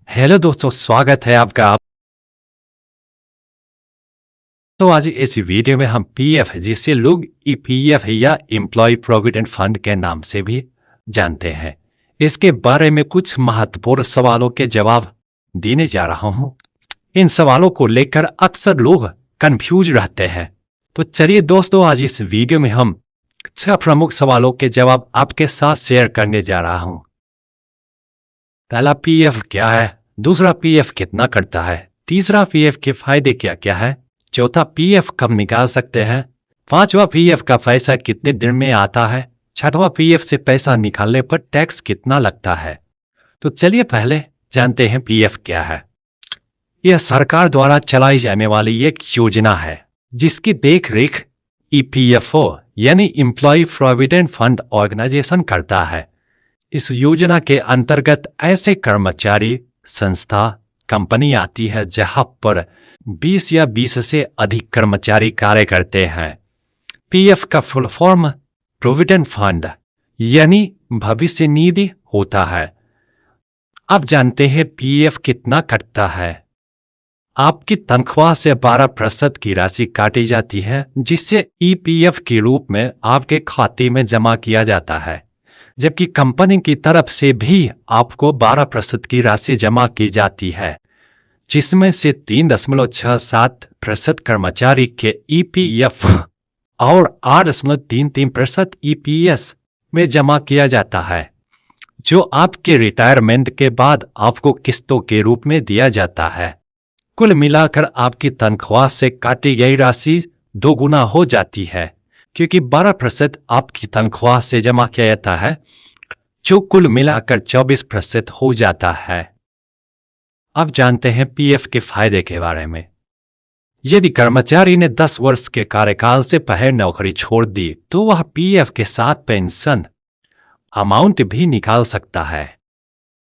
Hello दोस्तों, स्वागत है आपका। तो आज इस वीडियो में हम पीएफ, जिसे लोग ईपीएफ या एम्प्लॉय प्रोविडेंट फंड के नाम से भी जानते हैं, इसके बारे में कुछ महत्वपूर्ण सवालों के जवाब देने जा रहा हूं। इन सवालों को लेकर अक्सर लोग कंफ्यूज रहते हैं। तो चलिए दोस्तों, आज इस वीडियो में हम 6 प्रमुख सवालों के जवाब आपके साथ शेयर करने जा रहा हूं। पहला, पीएफ क्या है? दूसरा, पीएफ कितना करता है? तीसरा, पीएफ के फायदे क्या क्या है? चौथा, पीएफ कब निकाल सकते हैं? पांचवा, पीएफ का पैसा कितने दिन में आता है? छठवां, पीएफ से पैसा निकालने पर टैक्स कितना लगता है? तो चलिए पहले जानते हैं पीएफ क्या है। यह सरकार द्वारा चलाई जाने वाली एक योजना है जिसकी देखरेख ईपीएफओ यानी एम्प्लॉय प्रोविडेंट फंड ऑर्गेनाइजेशन करता है। इस योजना के अंतर्गत ऐसे कर्मचारी, संस्था, कंपनी आती है जहां पर 20 या 20 से अधिक कर्मचारी कार्य करते हैं। पीएफ का फुल फॉर्म प्रोविडेंट फंड यानी भविष्य निधि होता है। अब जानते हैं पीएफ कितना कटता है। आपकी तनख्वाह से 12% की राशि काटी जाती है जिससे ईपीएफ के रूप में आपके खाते में जमा किया जाता है, जबकि कंपनी की तरफ से भी आपको 12% की राशि जमा की जाती है, जिसमें से 3.67% कर्मचारी के ईपीएफ और 8.33% ईपीएस में जमा किया जाता है, जो आपके रिटायरमेंट के बाद आपको किस्तों के रूप में दिया जाता है। कुल मिलाकर आपकी तनख्वाह से काटी गई राशि 2 गुना हो जाती है, क्योंकि 12% आपकी तनख्वाह से जमा किया जाता है, जो कुल मिलाकर 24% हो जाता है। अब जानते हैं पीएफ के फायदे के बारे में। यदि कर्मचारी ने 10 वर्ष के कार्यकाल से पहले नौकरी छोड़ दी तो वह पीएफ के साथ पेंशन अमाउंट भी निकाल सकता है,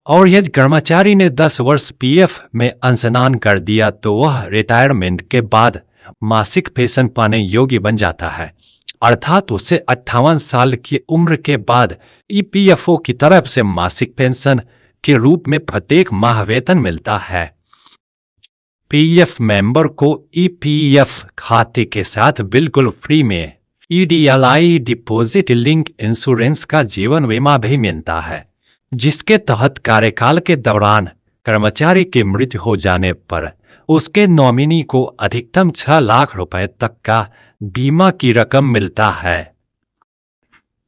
और यदि कर्मचारी ने 10 वर्ष पीएफ में अंशदान कर दिया तो वह रिटायरमेंट के बाद मासिक पेंशन पाने योग्य बन जाता है, अर्थात उसे 58 साल की उम्र के बाद ईपीएफओ की तरफ से मासिक पेंशन के रूप में प्रत्येक माह वेतन मिलता है। पीएफ मेंबर को ईपीएफ खाते के साथ बिल्कुल फ्री में ईडीएलआई डिपॉजिट लिंक इंश्योरेंस का जीवन बीमा भी मिलता है, जिसके तहत कार्यकाल के दौरान कर्मचारी की मृत्यु हो जाने पर उसके नॉमिनी को अधिकतम 6 लाख रुपए तक का बीमा की रकम मिलता है।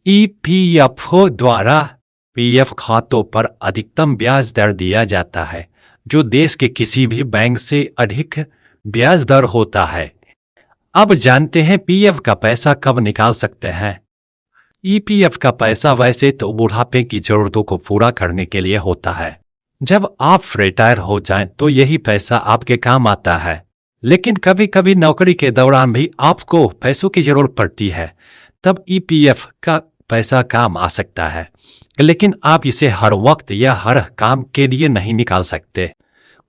ईपीएफओ द्वारा पीएफ खातों पर अधिकतम ब्याज दर दिया जाता है, जो देश के किसी भी बैंक से अधिक ब्याज दर होता है। अब जानते हैं पीएफ का पैसा कब निकाल सकते हैं। ईपीएफ का पैसा वैसे तो बुढ़ापे की जरूरतों को पूरा करने के लिए होता है। जब आप रिटायर हो जाएं तो यही पैसा आपके काम आता है, लेकिन कभी कभी नौकरी के दौरान भी आपको पैसों की जरूरत पड़ती है, तब ईपीएफ का पैसा काम आ सकता है, लेकिन आप इसे हर वक्त या हर काम के लिए नहीं निकाल सकते।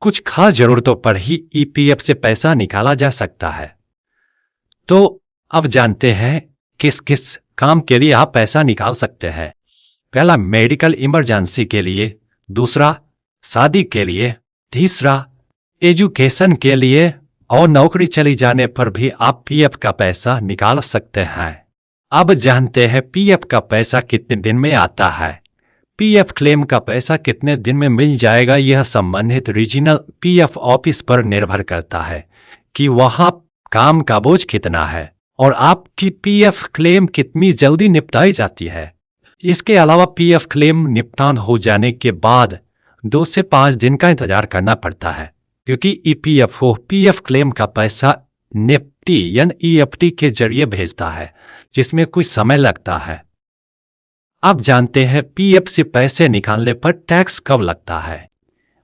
कुछ खास जरूरतों पर ही ईपीएफ से पैसा निकाला जा सकता है। तो अब जानते हैं किस किस काम के लिए आप पैसा निकाल सकते हैं। पहला, मेडिकल इमरजेंसी के लिए। दूसरा, शादी के लिए। तीसरा, एजुकेशन के लिए। और नौकरी चली जाने पर भी आप पीएफ का पैसा निकाल सकते हैं। अब जानते हैं पीएफ का पैसा कितने दिन में आता है। पीएफ क्लेम का पैसा कितने दिन में मिल जाएगा, यह संबंधित रीजनल पीएफ ऑफिस पर निर्भर करता है कि वहां काम का बोझ कितना है और आपकी पीएफ क्लेम कितनी जल्दी निपटाई जाती है। इसके अलावा पीएफ क्लेम निपटान हो जाने के बाद 2 से 5 दिन का इंतजार करना पड़ता है, क्योंकि ईपीएफओ पीएफ क्लेम का पैसा निफ्टी यानी ईएफटी के जरिए भेजता है, जिसमें कुछ समय लगता है। अब जानते हैं पीएफ से पैसे निकालने पर टैक्स कब लगता है।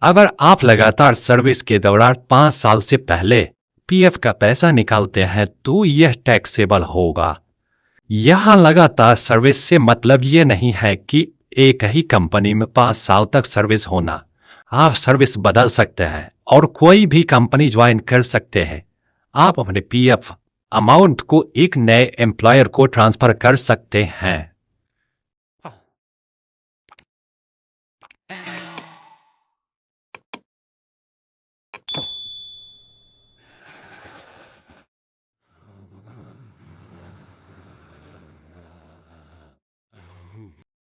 अगर आप लगातार सर्विस के दौरान 5 साल से पहले पीएफ का पैसा निकालते हैं तो यह टैक्सेबल होगा। यहां लगातार सर्विस से मतलब ये नहीं है कि एक ही कंपनी में 5 साल तक सर्विस होना। आप सर्विस बदल सकते हैं और कोई भी कंपनी ज्वाइन कर सकते हैं। आप अपने पीएफ अमाउंट को एक नए एम्प्लॉयर को ट्रांसफर कर सकते हैं।